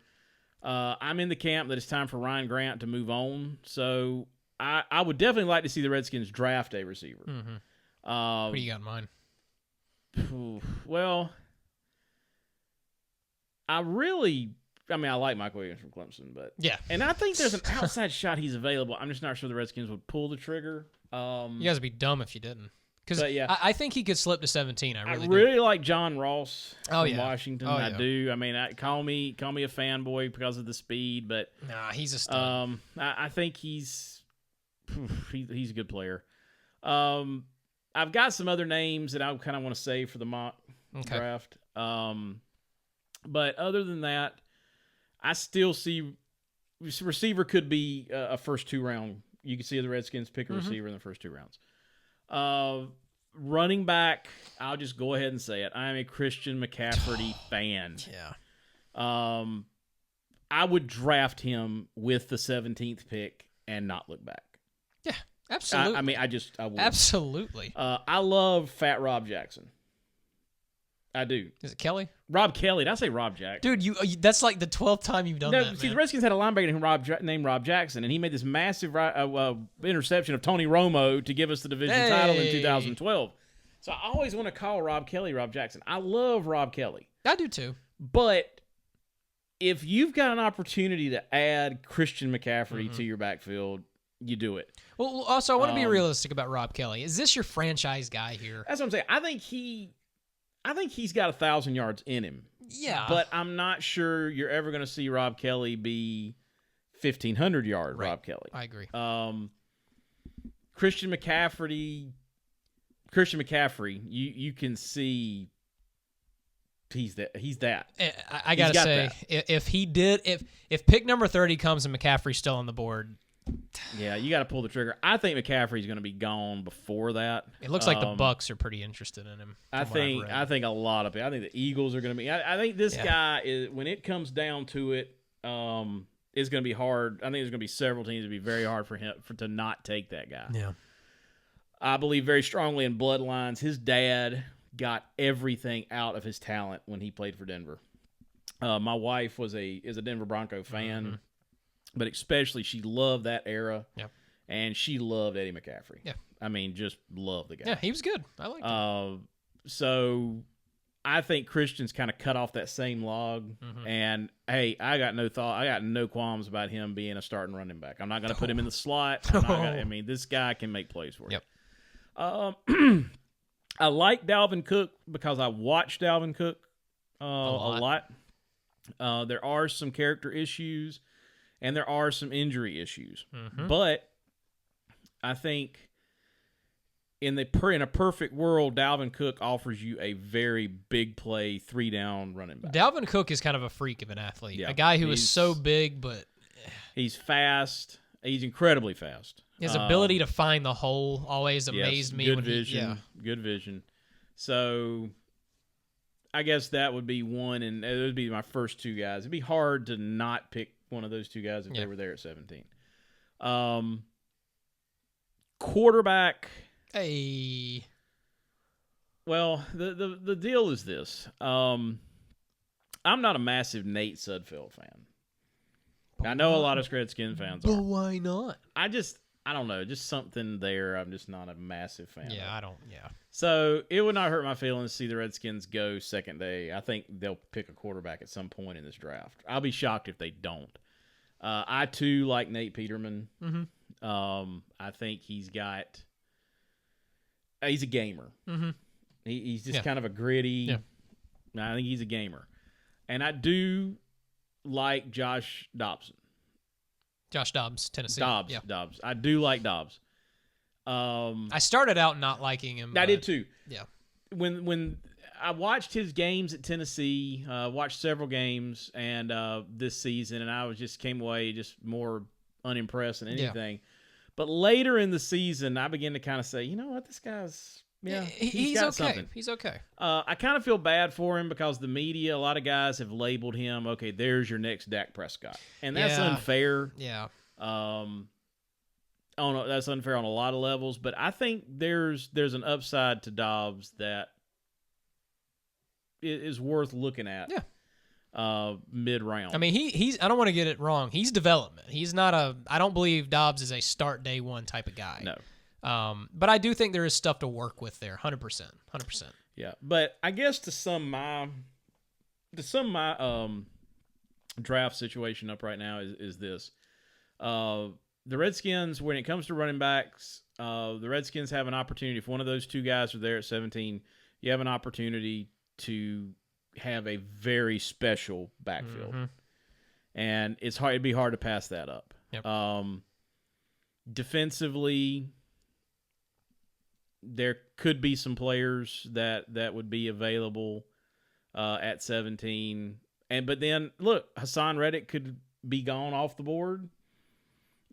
I'm in the camp that it's time for Ryan Grant to move on. So I would definitely like to see the Redskins draft a receiver. Mm-hmm. What do you got in mind? Well, I like Mike Williams from Clemson, but yeah, and I think there's an outside shot he's available. I'm just not sure the Redskins would pull the trigger. You guys would be dumb if you didn't, because yeah. I think he could slip to 17. I really do. Like John Ross from Washington. Oh, I do. I mean, call me a fanboy because of the speed, but nah, he's a stud. I think he's a good player. I've got some other names that I kind of want to save for the mock draft. But other than that, I still see receiver could be a first 2-round. You can see the Redskins pick a receiver in the first 2 rounds. Running back, I'll just go ahead and say it. I am a Christian McCaffrey fan. Yeah. I would draft him with the 17th pick and not look back. Yeah, absolutely. I would. Absolutely. I love Fat Rob Jackson. I do. Is it Kelly? Rob Kelly. Did I say Rob Jackson? Dude, that's like the 12th time you've done that. See, the Redskins had a linebacker named Rob Jackson, and he made this massive interception of Tony Romo to give us the division title in 2012. So I always want to call Rob Kelly Rob Jackson. I love Rob Kelly. I do too. But if you've got an opportunity to add Christian McCaffrey to your backfield, you do it. Well, also, I want to be realistic about Rob Kelly. Is this your franchise guy here? That's what I'm saying. I think he's got 1,000 yards in him. Yeah. But I'm not sure you're ever going to see Rob Kelly be 1,500 yard right. Rob Kelly. I agree. Christian McCaffrey, you can see he's that. I got to say, if pick number 30 comes and McCaffrey's still on the board, yeah, you got to pull the trigger. I think McCaffrey's going to be gone before that. It looks like the Bucks are pretty interested in him. I think a lot of people. I think the Eagles are going to be. I think this guy is, when it comes down to it, is going to be hard. I think there's going to be several teams. It'd be very hard for him to not take that guy. Yeah. I believe very strongly in bloodlines. His dad got everything out of his talent when he played for Denver. My wife is a Denver Bronco fan. But especially, she loved that era, and she loved Eddie McCaffrey. Yeah, I mean, just loved the guy. Yeah, he was good. I liked him. So I think Christian's kind of cut off that same log, and hey, I got no qualms about him being a starting running back. I'm not going to put him in the slot. This guy can make plays for you. I like Dalvin Cook because I watched Dalvin Cook a lot. There are some character issues. And there are some injury issues. But I think in a perfect world, Dalvin Cook offers you a very big play, 3-down running back. Dalvin Cook is kind of a freak of an athlete. A guy who is so big, but he's fast. He's incredibly fast. His ability to find the hole always amazed me. Good vision. So I guess that would be one, and it would be my first 2 guys. It'd be hard to not pick one of those 2 guys if they were there at 17. Quarterback. Hey. Well, the deal is this. I'm not a massive Nate Sudfeld fan. I know a lot of Redskins fans are. But why not? I don't know. Just something there. I'm just not a massive fan. Yeah, of. So it would not hurt my feelings to see the Redskins go second day. I think they'll pick a quarterback at some point in this draft. I'll be shocked if they don't. I too like Nate Peterman. I think he's a gamer. He's just kind of a gritty. I think he's a gamer, and I do like Josh Dobbs, Tennessee. Dobbs. I do like Dobbs. I started out not liking him. I did too. Yeah. When I watched his games at Tennessee, watched several games and this season, and I came away just more unimpressed than anything. But later in the season, I began to kind of say, you know what, this guy's he's got okay. something. He's okay. I kind of feel bad for him because the media, a lot of guys have labeled him, okay, there's your next Dak Prescott, and that's unfair. Yeah. That's unfair on a lot of levels, but I think there's an upside to Dobbs that is worth looking at. Yeah. Mid-round. I mean, he's. I don't want to get it wrong. He's development. He's not a. I don't believe Dobbs is a start day one type of guy. No. But I do think there is stuff to work with there. 100%. Yeah, but I guess to sum my draft situation up right now is this. The Redskins, when it comes to running backs, the Redskins have an opportunity. If one of those two guys are there at 17, you have an opportunity to have a very special backfield. Mm-hmm. And it'd be hard to pass that up. Yep. Defensively, there could be some players that would be available at 17. But then, look, Hassan Reddick could be gone off the board.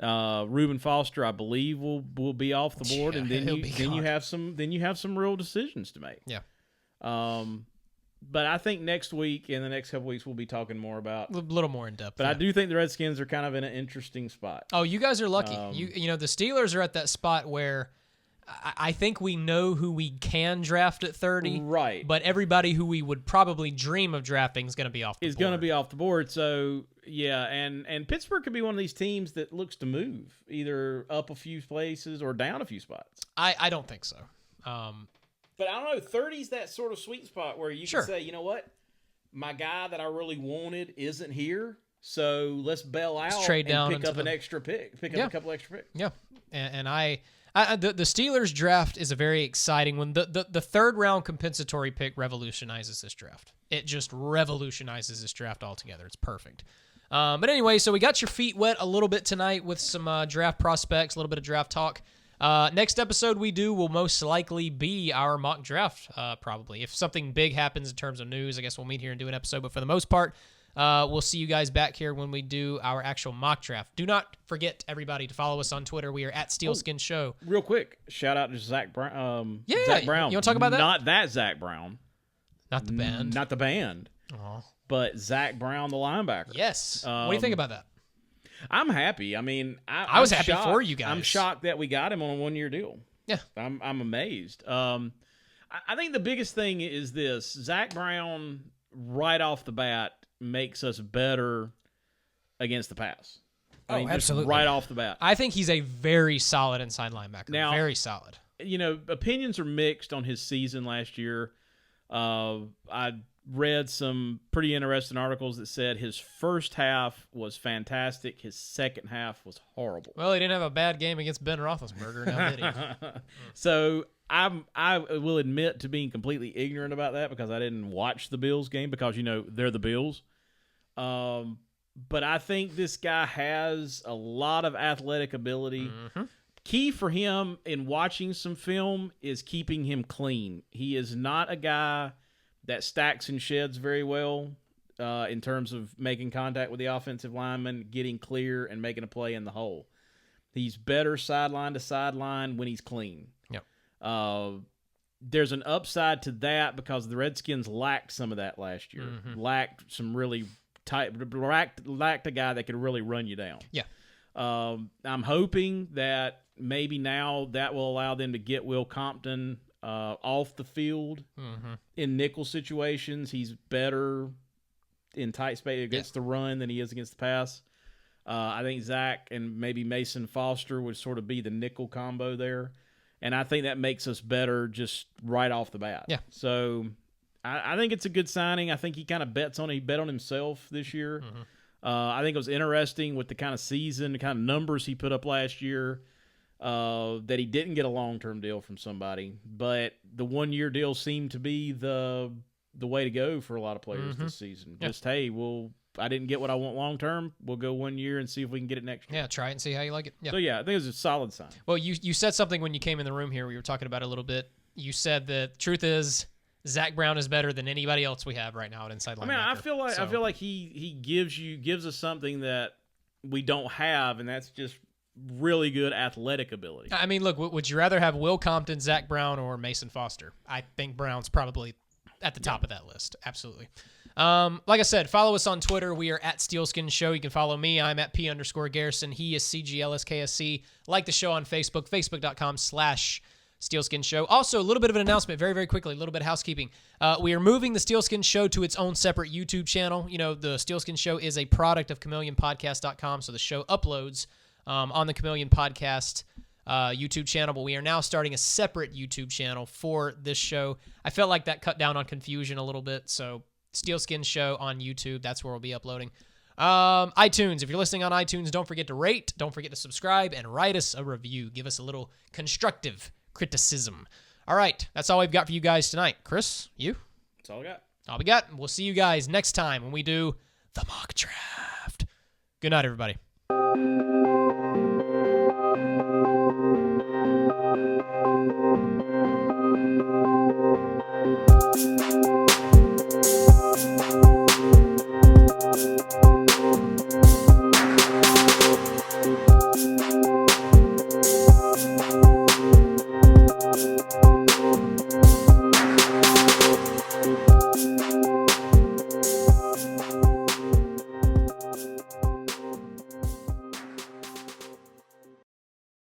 Reuben Foster, I believe, will be off the board, and then you have some real decisions to make. Yeah. But I think next week and the next couple weeks we'll be talking more about a little more in depth. But I do think the Redskins are kind of in an interesting spot. Oh, you guys are lucky. You know the Steelers are at that spot where I think we know who we can draft at 30. Right. But everybody who we would probably dream of drafting is going to be off the board. Is going to be off the board. So, yeah, and Pittsburgh could be one of these teams that looks to move either up a few places or down a few spots. I don't think so. But I don't know. 30's that sort of sweet spot where you can say, you know what? My guy that I really wanted isn't here. So let's bail out trade down and pick up an extra pick. Pick up a couple extra picks. Yeah. And the Steelers draft is a very exciting one. The third round compensatory pick revolutionizes this draft. It just revolutionizes this draft altogether. It's perfect. But anyway, so we got your feet wet a little bit tonight with some draft prospects, a little bit of draft talk. Next episode we do will most likely be our mock draft, probably. If something big happens in terms of news, I guess we'll meet here and do an episode. But for the most part, we'll see you guys back here when we do our actual mock draft. Do not forget, everybody, to follow us on Twitter. We are at Steelskin Show. Real quick, shout out to Zach Brown. Yeah, Zach Brown. You want to talk about that? Not that Zach Brown. Not the band. Not the band. Oh. But Zach Brown, the linebacker. Yes. What do you think about that? I'm happy. I mean, I was happy shocked. for you guys. I'm shocked that we got him on a 1-year deal. Yeah. I'm amazed. I think the biggest thing is this. Zach Brown, right off the bat, makes us better against the pass. I mean, absolutely. Right off the bat. I think he's a very solid inside linebacker. Now, very solid. You know, opinions are mixed on his season last year. I read some pretty interesting articles that said his first half was fantastic. His second half was horrible. Well, he didn't have a bad game against Ben Roethlisberger, now did he? So I will admit to being completely ignorant about that because I didn't watch the Bills game because, you know, they're the Bills. But I think this guy has a lot of athletic ability. Mm-hmm. Key for him in watching some film is keeping him clean. He is not a guy that stacks and sheds very well in terms of making contact with the offensive lineman, getting clear, and making a play in the hole. He's better sideline to sideline when he's clean. Yep. There's an upside to that because the Redskins lacked some of that last year. Mm-hmm. Lacked some really lacked a guy that could really run you down. Yeah. I'm hoping that maybe now that will allow them to get Will Compton off the field in nickel situations. He's better in tight space against the run than he is against the pass. I think Zach and maybe Mason Foster would sort of be the nickel combo there. And I think that makes us better just right off the bat. Yeah. So I think it's a good signing. I think he kind of bet on himself this year. Mm-hmm. I think it was interesting with the kind of season, the kind of numbers he put up last year, that he didn't get a long-term deal from somebody. But the 1-year deal seemed to be the way to go for a lot of players this season. Yeah. Just, hey, we'll I didn't get what I want long term, we'll go 1 year and see if we can get it next year. Yeah, try it and see how you like it. Yeah. So, yeah, I think it was a solid sign. Well, you said something when you came in the room here. We were talking about it a little bit. You said the truth is Zach Brown is better than anybody else we have right now at inside linebacker. I feel like he gives us something that we don't have, and that's just really good athletic ability. I mean, look, would you rather have Will Compton, Zach Brown, or Mason Foster? I think Brown's probably at the top of that list. Absolutely. Like I said, follow us on Twitter. We are at Steelskin Show. You can follow me. I'm at P_Garrison. He is CGLSKSC. Like the show on Facebook, facebook.com/Steelskin Show. Also, a little bit of an announcement, very, very quickly, a little bit of housekeeping. We are moving the Steelskin Show to its own separate YouTube channel. You know, the Steelskin Show is a product of ChameleonPodcast.com, so the show uploads on the Chameleon Podcast YouTube channel, but we are now starting a separate YouTube channel for this show. I felt like that cut down on confusion a little bit, so Steelskin Show on YouTube, that's where we'll be uploading. iTunes, if you're listening on iTunes, don't forget to rate, don't forget to subscribe, and write us a review. Give us a little constructive criticism. All right, that's all we've got for you guys tonight. Chris, you? That's all I got. All we got. We'll see you guys next time when we do the mock draft. Good night, everybody.